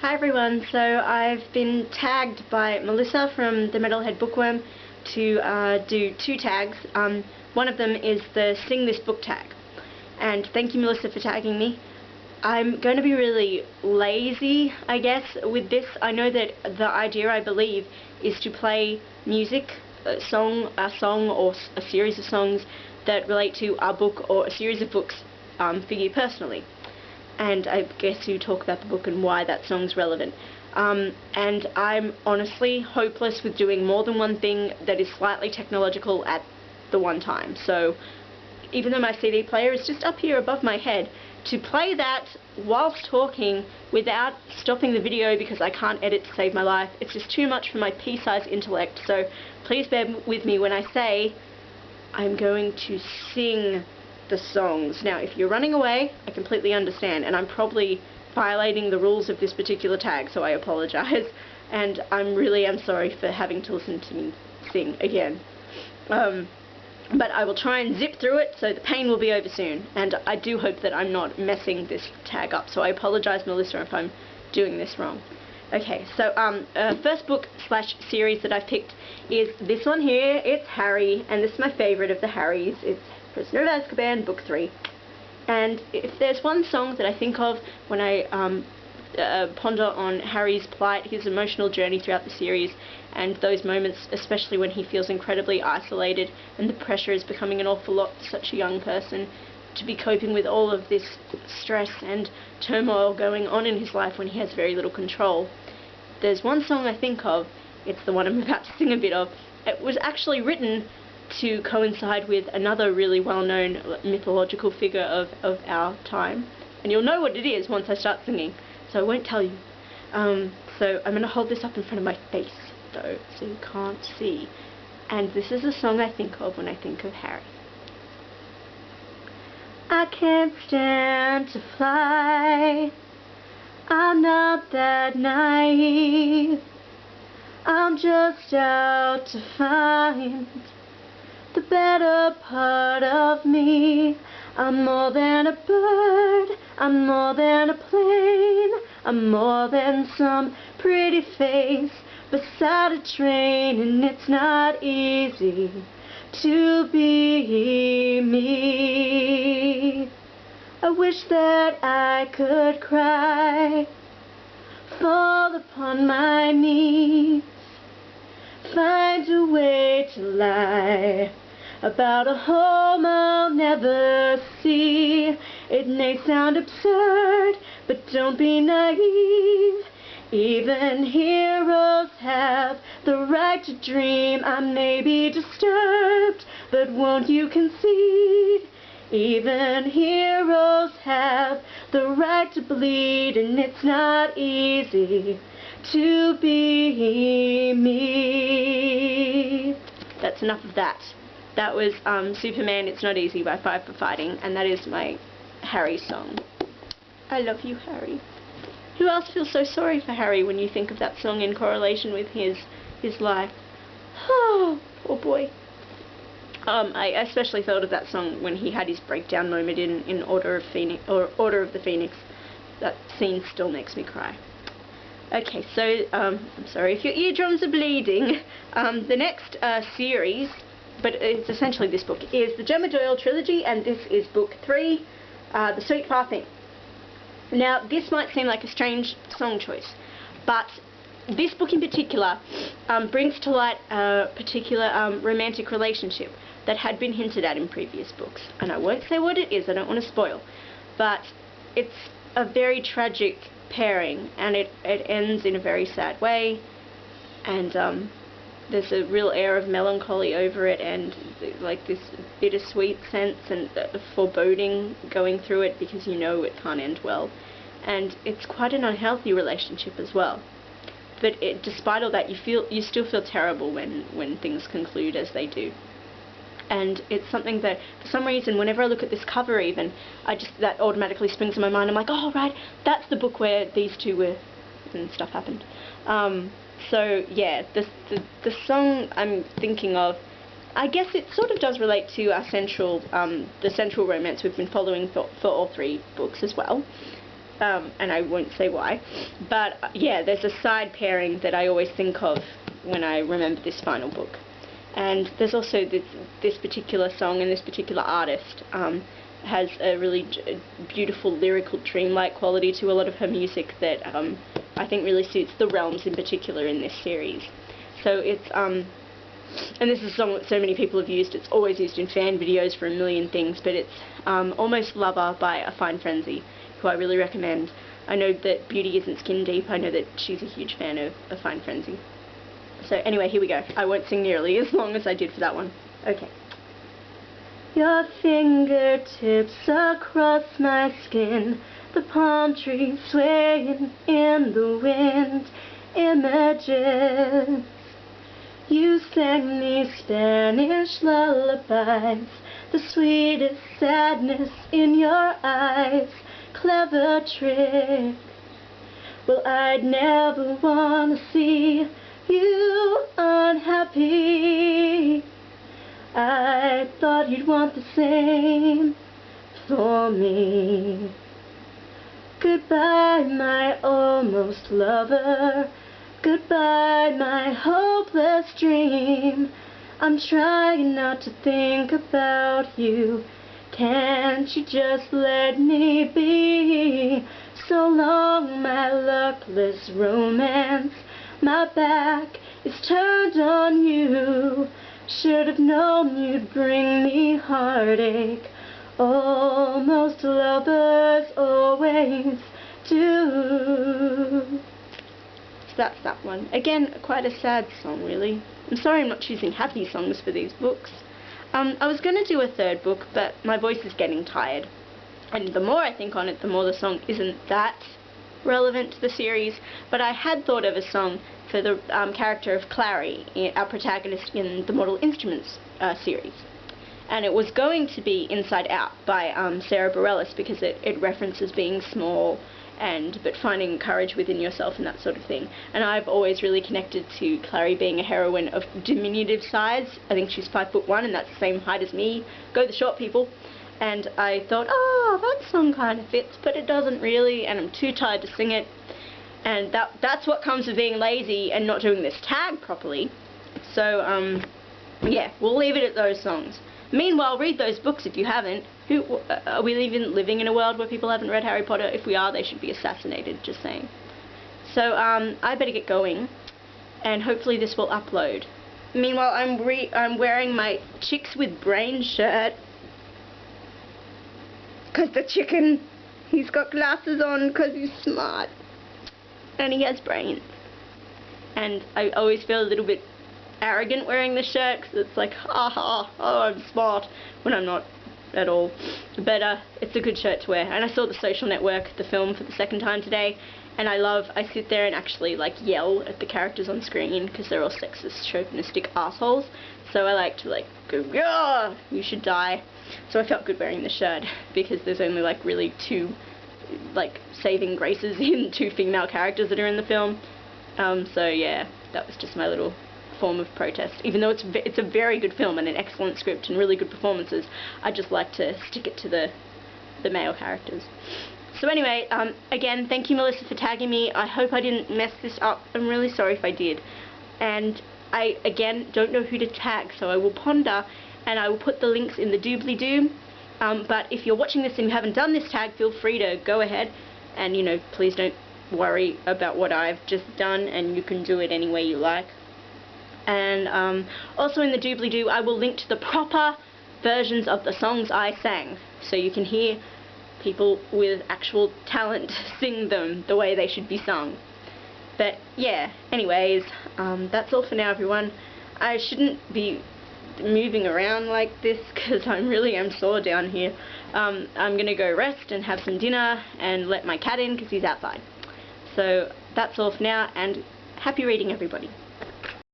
Hi everyone, so I've been tagged by Melissa from the Metalhead Bookworm to do two tags. One of them is the Sing This Book tag, and thank you Melissa for tagging me. I'm going to be really lazy, I guess, with this. I know that the idea, I believe, is to play music, a song or a series of songs that relate to a book or a series of books for you personally. And I guess you talk about the book and why that song's relevant. And I'm honestly hopeless with doing more than one thing that is slightly technological at the one time. So even though my CD player is just up here above my head, to play that whilst talking without stopping the video because I can't edit to save my life, it's just too much for my pea-sized intellect. So please bear with me when I say I'm going to sing the songs. Now, if you're running away, I completely understand, and I'm probably violating the rules of this particular tag, so I apologize, and I'm sorry for having to listen to me sing again. But I will try and zip through it, so the pain will be over soon, and I do hope that I'm not messing this tag up, so I apologize, Melissa, if I'm doing this wrong. Okay, so first book / series that I've picked is this one here. It's Harry, and this is my favourite of the Harrys. It's Prisoner of Azkaban, Book 3. And if there's one song that I think of when I ponder on Harry's plight, his emotional journey throughout the series, and those moments, especially when he feels incredibly isolated and the pressure is becoming an awful lot for such a young person to be coping with all of this stress and turmoil going on in his life when he has very little control. There's one song I think of, it's the one I'm about to sing a bit of. It was actually written to coincide with another really well-known mythological figure of our time, and you'll know what it is once I start singing, so I won't tell you. So I'm going to hold this up in front of my face though, so you can't see, and this is a song I think of when I think of Harry. I can't stand to fly, I'm not that naive, I'm just out to find the better part of me. I'm more than a bird, I'm more than a plane, I'm more than some pretty face beside a train, and it's not easy to be me. I wish that I could cry, fall upon my knees, find a way to lie about a home I'll never see. It may sound absurd, but don't be naive. Even heroes have the right to dream. I may be disturbed, but won't you concede? Even heroes have the right to bleed, and it's not easy to be me. That's enough of that. That was Superman, It's Not Easy by Five for Fighting, and that is my Harry song. I love you, Harry. Who else feels so sorry for Harry when you think of that song in correlation with his life? Oh, poor boy. I especially thought of that song when he had his breakdown moment in Order of the Phoenix. That scene still makes me cry. Okay, so I'm sorry if your eardrums are bleeding. The next series, but it's essentially this book, is the Gemma Doyle trilogy, and this is Book 3, The Sweet Far Thing. Now, this might seem like a strange song choice, but this book in particular brings to light a particular romantic relationship that had been hinted at in previous books. And I won't say what it is, I don't want to spoil, but it's a very tragic pairing, and it ends in a very sad way, and there's a real air of melancholy over it, and like this bittersweet sense and foreboding going through it because you know it can't end well, and it's quite an unhealthy relationship as well. But despite all that, you still feel terrible when things conclude as they do. And it's something that, for some reason, whenever I look at this cover even, that automatically springs to my mind. I'm like, oh right, that's the book where these two were, and stuff happened. So yeah, the song I'm thinking of, I guess it sort of does relate to our the central romance we've been following for all three books as well. and I won't say why. But yeah, there's a side pairing that I always think of when I remember this final book. And there's also this particular song, and this particular artist has a really beautiful lyrical dreamlike quality to a lot of her music that I think really suits the realms in particular in this series. So it's and this is a song that so many people have used. It's always used in fan videos for a million things, but it's Almost Lover by A Fine Frenzy, who I really recommend. I know that Beauty isn't skin deep. I know that she's a huge fan of A Fine Frenzy. So anyway, here we go. I won't sing nearly as long as I did for that one. Okay. Your fingertips across my skin, the palm trees swaying in the wind, images. You sang me Spanish lullabies, the sweetest sadness in your eyes, clever trick. Well, I'd never want to see you unhappy. I thought you'd want the same for me. Goodbye, my almost lover. Goodbye, my hopeless dream. I'm trying not to think about you. Can't you just let me be? So long, my luckless romance. My back is turned on you. Should have known you'd bring me heartache. Almost lovers always do. So that's that one. Again, quite a sad song, really. I'm sorry I'm not choosing happy songs for these books. I was going to do a third book, but my voice is getting tired. And the more I think on it, the more the song isn't that relevant to the series. But I had thought of a song for the character of Clary, our protagonist in the Mortal Instruments series. And it was going to be Inside Out by Sarah Bareilles, because it references being small but finding courage within yourself and that sort of thing. And I've always really connected to Clary being a heroine of diminutive size. I think she's 5'1", and that's the same height as me. Go the short people. And I thought, oh, that song kind of fits, but it doesn't really, and I'm too tired to sing it. And that's what comes with being lazy and not doing this tag properly. So, yeah, we'll leave it at those songs. Meanwhile, read those books if you haven't. Are we living in a world where people haven't read Harry Potter? If we are, they should be assassinated, just saying. So, I better get going, and hopefully this will upload. Meanwhile, I'm wearing my Chicks with Brains shirt, because the chicken, he's got glasses on because he's smart, and he has brains. And I always feel a little bit arrogant wearing this shirt, because it's like, ha, oh, I'm smart, when I'm not at all. But it's a good shirt to wear. And I saw The Social Network, the film, for the second time today, and I sit there and actually like yell at the characters on screen because they're all sexist, chauvinistic assholes. So I like to like go, yeah, you should die. So I felt good wearing the shirt because there's only like really two like saving graces in two female characters that are in the film. So yeah, that was just my little form of protest. Even though it's a very good film and an excellent script and really good performances, I just like to stick it to the male characters. So anyway, again, thank you, Melissa, for tagging me. I hope I didn't mess this up. I'm really sorry if I did. And I, again, don't know who to tag, so I will ponder, and I will put the links in the doobly-doo. But if you're watching this and you haven't done this tag, feel free to go ahead and, you know, please don't worry about what I've just done, and you can do it any way you like. And also in the doobly-doo, I will link to the proper versions of the songs I sang, so you can hear people with actual talent sing them the way they should be sung. But yeah, anyways, that's all for now, everyone. I shouldn't be moving around like this because I really am sore down here. I'm gonna go rest and have some dinner and let my cat in because he's outside. So that's all for now, and happy reading, everybody.